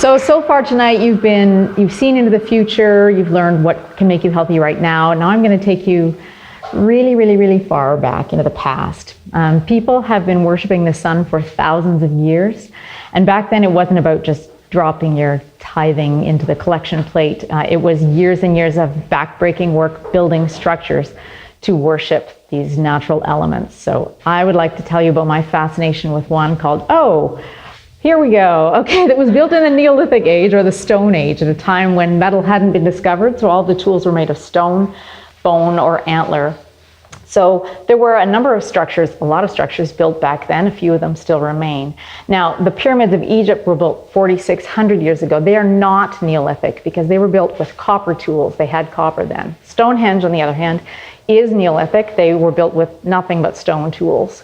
So far tonight you've seen into the future, you've learned what can make you healthy right now. Now I'm going to take you really far back into the past. People have been worshiping the sun for thousands of years, and back then it wasn't about just dropping your tithing into the collection plate. It was years and years of backbreaking work building structures to worship these natural elements. So I would like to tell you about my fascination with one called, here we go. Okay, that was built in the Neolithic age or the Stone Age, at a time when metal hadn't been discovered, so all the tools were made of stone, bone, or antler. So there were a number of structures, a lot of structures built back then. A few of them still remain. Now, the pyramids of Egypt were built 4,600 years ago. They are not Neolithic because they were built with copper tools. They had copper then. Stonehenge, on the other hand, is Neolithic. They were built with nothing but stone tools.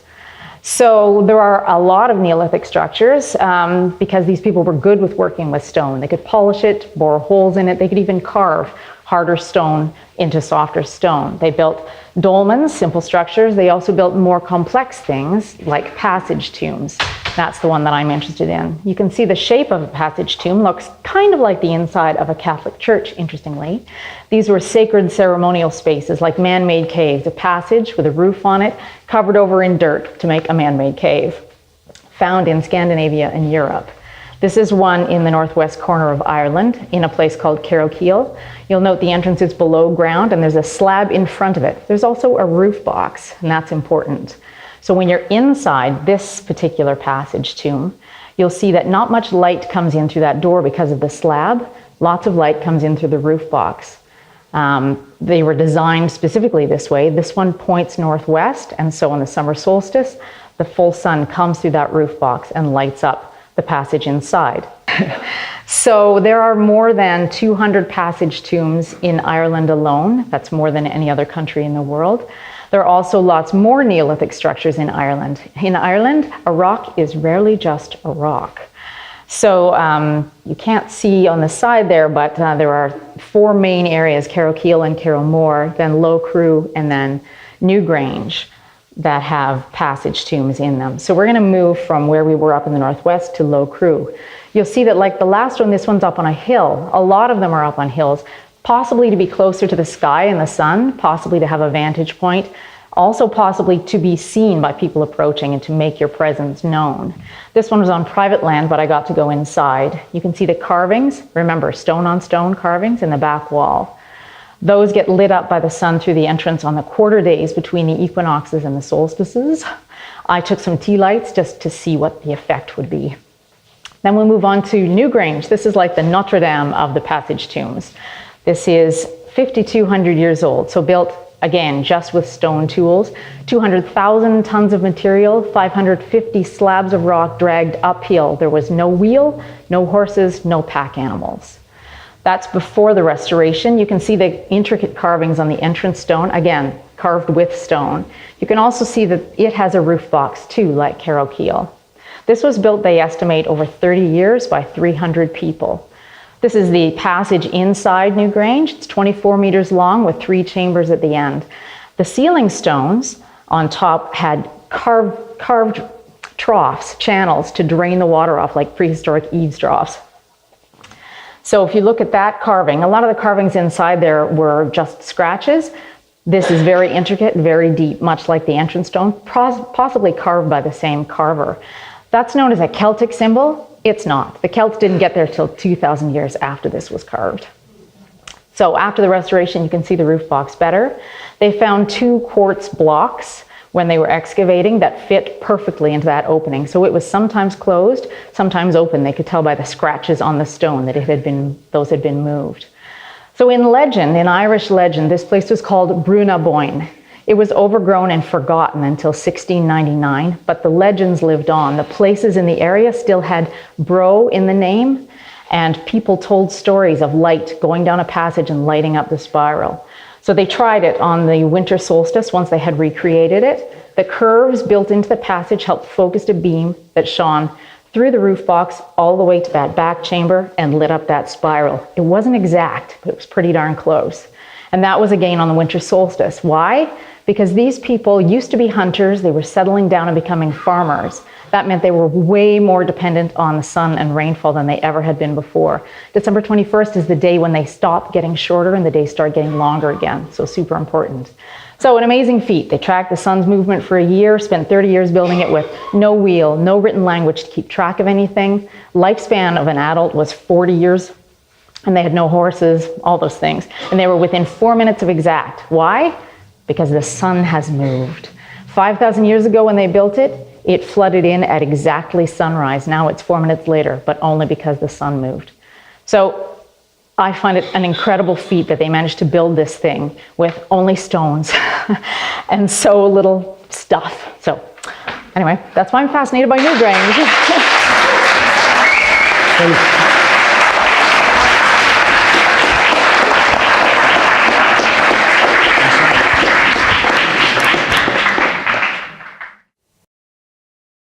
So there are a lot of Neolithic structures because these people were good with working with stone. They could polish it, bore holes in it. They could even carve harder stone into softer stone. They built dolmens, simple structures. They also built more complex things like passage tombs. That's the one that I'm interested in. You can see the shape of a passage tomb looks kind of like the inside of a Catholic church, interestingly. These were sacred ceremonial spaces like man-made caves, a passage with a roof on it, covered over in dirt to make a man-made cave, found in Scandinavia and Europe. This is one in the northwest corner of Ireland in a place called Carrowkeel. You'll note the entrance is below ground and there's a slab in front of it. There's also a roof box, and that's important. So when you're inside this particular passage tomb, you'll see that not much light comes in through that door because of the slab. Lots of light comes in through the roof box. They were designed specifically this way. This one points northwest, and so on the summer solstice, the full sun comes through that roof box and lights up the passage inside. So there are more than 200 passage tombs in Ireland alone. That's more than any other country in the world. There are also lots more Neolithic structures in Ireland. In Ireland, a rock is rarely just a rock. So you can't see on the side there, but there are four main areas, Carrowkeel and Carrowmore, then Low Crew, and then Newgrange, that have passage tombs in them. So we're going to move from where we were up in the northwest to Low Crew. You'll see that like the last one, this one's up on a hill. A lot of them are up on hills, possibly to be closer to the sky and the sun, possibly to have a vantage point, also possibly to be seen by people approaching and to make your presence known. This one was on private land, but I got to go inside. You can see the carvings, remember, stone on stone carvings in the back wall. Those get lit up by the sun through the entrance on the quarter days between the equinoxes and the solstices. I took some tea lights just to see what the effect would be. Then we'll move on to Newgrange. This is like the Notre Dame of the passage tombs. This is 5,200 years old, so built, again, just with stone tools. 200,000 tons of material, 550 slabs of rock dragged uphill. There was no wheel, no horses, no pack animals. That's before the restoration. You can see the intricate carvings on the entrance stone, again, carved with stone. You can also see that it has a roof box too, like Carrowkeel. This was built, they estimate, over 30 years by 300 people. This is the passage inside Newgrange. It's 24 meters long with 3 chambers at the end. The ceiling stones on top had carved troughs, channels to drain the water off like prehistoric eaves troughs. So if you look at that carving, a lot of the carvings inside there were just scratches. This is very intricate, very deep, much like the entrance stone, possibly carved by the same carver. That's known as a Celtic symbol. It's not. The Celts didn't get there till 2,000 years after this was carved. So after the restoration, you can see the roof box better. They found 2 quartz blocks when they were excavating that fit perfectly into that opening. So it was sometimes closed, sometimes open. They could tell by the scratches on the stone that those had been moved. So in legend, in Irish legend, this place was called Brunaboyne. It was overgrown and forgotten until 1699, but the legends lived on. The places in the area still had bro in the name, and people told stories of light going down a passage and lighting up the spiral. So they tried it on the winter solstice once they had recreated it. The curves built into the passage helped focus a beam that shone through the roof box all the way to that back chamber and lit up that spiral. It wasn't exact, but it was pretty darn close. And that was again on the winter solstice. Why? because these people used to be hunters. They were settling down and becoming farmers. That meant they were way more dependent on the sun and rainfall than they ever had been before. December 21st is the day when they stop getting shorter and the days start getting longer again, so super important. So an amazing feat. They tracked the sun's movement for a year, spent 30 years building it with no wheel, no written language to keep track of anything. Lifespan of an adult was 40 years, and they had no horses, all those things. And they were within 4 minutes of exact. Why? Because the sun has moved. 5,000 years ago when they built it, it flooded in at exactly sunrise. Now it's 4 minutes later, but only because the sun moved. So I find it an incredible feat that they managed to build this thing with only stones and so little stuff. So anyway, that's why I'm fascinated by new grains.